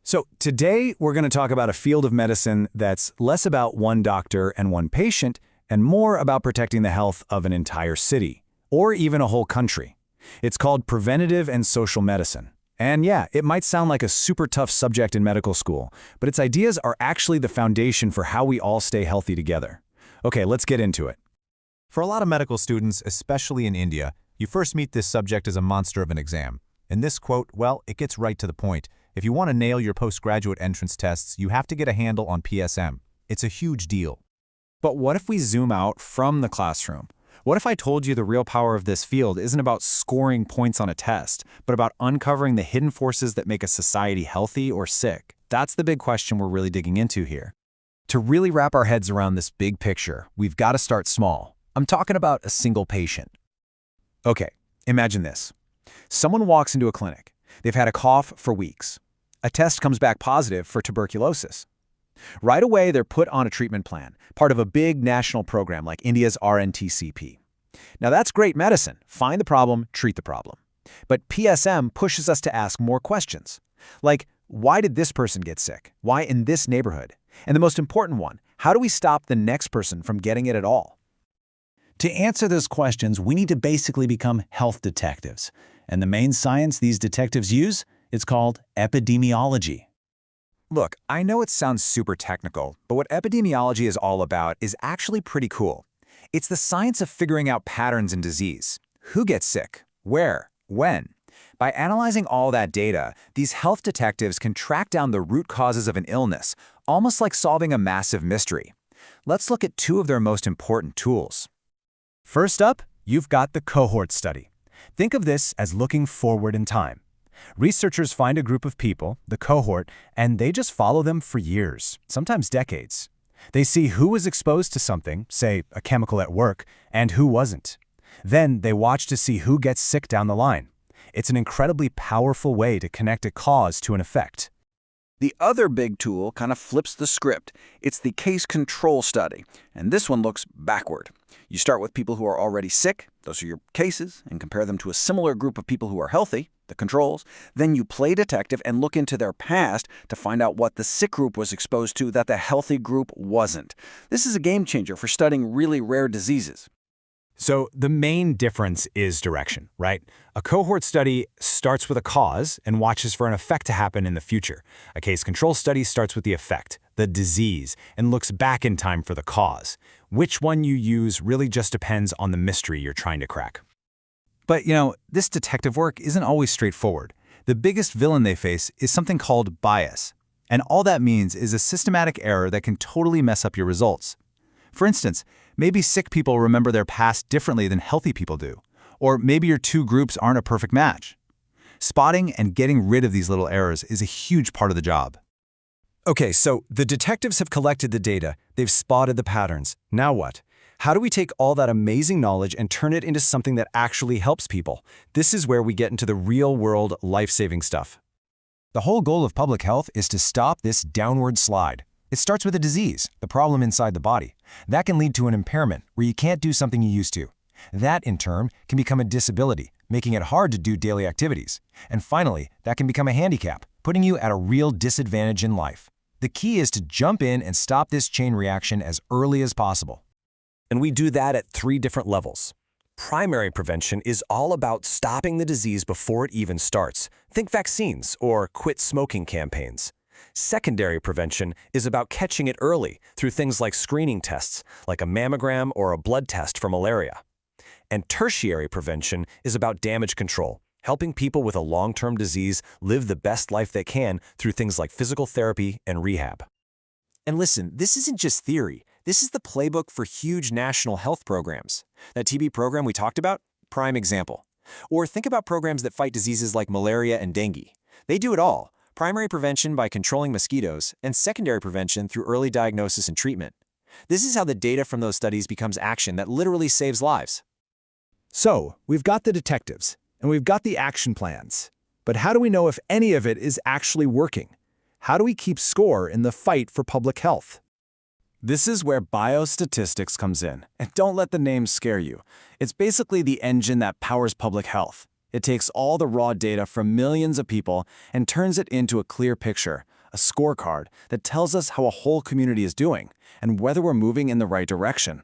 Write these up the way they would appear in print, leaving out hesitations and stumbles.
So today we're going to talk about a field of medicine that's less about one doctor and one patient and more about protecting the health of an entire city, or even a whole country. It's called preventive and social medicine. And yeah, it might sound like a super tough subject in medical school, but its ideas are actually the foundation for how we all stay healthy together. Okay, let's get into it. For a lot of medical students, especially in India, you first meet this subject as a monster of an exam. And this quote, well, it gets right to the point. If you want to nail your postgraduate entrance tests, you have to get a handle on PSM. It's a huge deal. But what if we zoom out from the classroom? What if I told you the real power of this field isn't about scoring points on a test, but about uncovering the hidden forces that make a society healthy or sick? That's the big question we're really digging into here. To really wrap our heads around this big picture, we've got to start small. I'm talking about a single patient. Okay, imagine this. Someone walks into a clinic. They've had a cough for weeks. A test comes back positive for tuberculosis. Right away, they're put on a treatment plan, part of a big national program like India's RNTCP. Now that's great medicine. Find the problem, treat the problem. But PSM pushes us to ask more questions. Like, why did this person get sick? Why in this neighborhood? And the most important one, how do we stop the next person from getting it at all? To answer those questions, we need to basically become health detectives. And the main science these detectives use? It's called epidemiology. Look, I know it sounds super technical, but what epidemiology is all about is actually pretty cool. It's the science of figuring out patterns in disease. Who gets sick? Where? When? By analyzing all that data, these health detectives can track down the root causes of an illness, almost like solving a massive mystery. Let's look at two of their most important tools. First up, you've got the cohort study. Think of this as looking forward in time. Researchers find a group of people, the cohort, and they just follow them for years, sometimes decades. They see who was exposed to something, say a chemical at work, and who wasn't. Then they watch to see who gets sick down the line. It's an incredibly powerful way to connect a cause to an effect. The other big tool kind of flips the script. It's the case control study, and this one looks backward. You start with people who are already sick, those are your cases, and compare them to a similar group of people who are healthy, the controls. Then you play detective and look into their past to find out what the sick group was exposed to that the healthy group wasn't. This is a game changer for studying really rare diseases. So the main difference is direction, right? A cohort study starts with a cause and watches for an effect to happen in the future. A case control study starts with the effect, the disease, and looks back in time for the cause. Which one you use really just depends on the mystery you're trying to crack. But, this detective work isn't always straightforward. The biggest villain they face is something called bias. And all that means is a systematic error that can totally mess up your results. For instance, maybe sick people remember their past differently than healthy people do. Or maybe your two groups aren't a perfect match. Spotting and getting rid of these little errors is a huge part of the job. Okay, so the detectives have collected the data. They've spotted the patterns. Now what? How do we take all that amazing knowledge and turn it into something that actually helps people? This is where we get into the real-world, life-saving stuff. The whole goal of public health is to stop this downward slide. It starts with a disease, the problem inside the body. That can lead to an impairment where you can't do something you used to. That, in turn, can become a disability, making it hard to do daily activities. And finally, that can become a handicap, putting you at a real disadvantage in life. The key is to jump in and stop this chain reaction as early as possible. And we do that at 3 different levels. Primary prevention is all about stopping the disease before it even starts. Think vaccines or quit smoking campaigns. Secondary prevention is about catching it early through things like screening tests, like a mammogram or a blood test for malaria. And tertiary prevention is about damage control, helping people with a long-term disease live the best life they can through things like physical therapy and rehab. And listen, this isn't just theory. This is the playbook for huge national health programs. That TB program we talked about? Prime example. Or think about programs that fight diseases like malaria and dengue. They do it all. Primary prevention by controlling mosquitoes, and secondary prevention through early diagnosis and treatment. This is how the data from those studies becomes action that literally saves lives. So, we've got the detectives, and we've got the action plans. But how do we know if any of it is actually working? How do we keep score in the fight for public health? This is where biostatistics comes in, and don't let the name scare you. It's basically the engine that powers public health. It takes all the raw data from millions of people and turns it into a clear picture, a scorecard that tells us how a whole community is doing and whether we're moving in the right direction.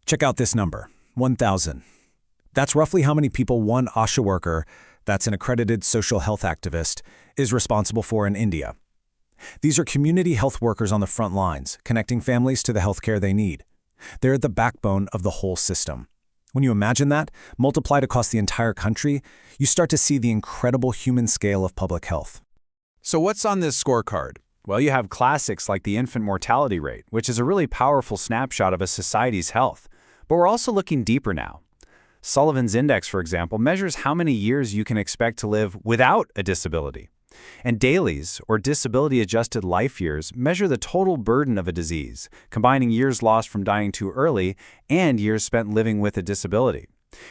Check out this number, 1,000. That's roughly how many people one ASHA worker, that's an accredited social health activist, is responsible for in India. These are community health workers on the front lines, connecting families to the healthcare they need. They're the backbone of the whole system. When you imagine that, multiplied across the entire country, you start to see the incredible human scale of public health. So what's on this scorecard? Well, you have classics like the infant mortality rate, which is a really powerful snapshot of a society's health. But we're also looking deeper now. Sullivan's Index, for example, measures how many years you can expect to live without a disability. And DALYs, or disability-adjusted life years, measure the total burden of a disease, combining years lost from dying too early and years spent living with a disability.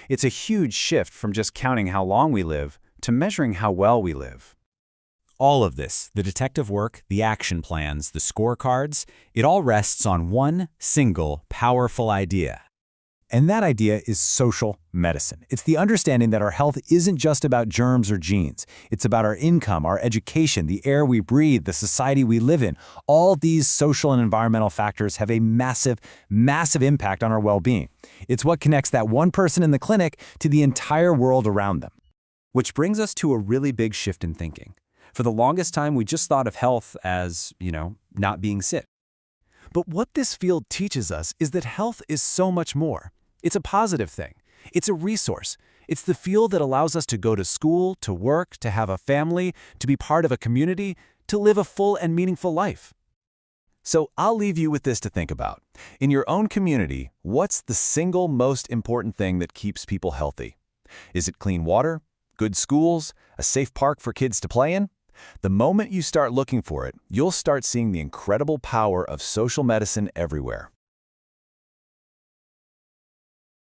It's a huge shift from just counting how long we live to measuring how well we live. All of this, the detective work, the action plans, the scorecards, it all rests on one single powerful idea. And that idea is social medicine. It's the understanding that our health isn't just about germs or genes. It's about our income, our education, the air we breathe, the society we live in. All these social and environmental factors have a massive, massive impact on our well-being. It's what connects that one person in the clinic to the entire world around them. Which brings us to a really big shift in thinking. For the longest time, we just thought of health as, not being sick. But what this field teaches us is that health is so much more. It's a positive thing. It's a resource. It's the field that allows us to go to school, to work, to have a family, to be part of a community, to live a full and meaningful life. So I'll leave you with this to think about. In your own community, what's the single most important thing that keeps people healthy? Is it clean water, good schools, a safe park for kids to play in? The moment you start looking for it, you'll start seeing the incredible power of social medicine everywhere.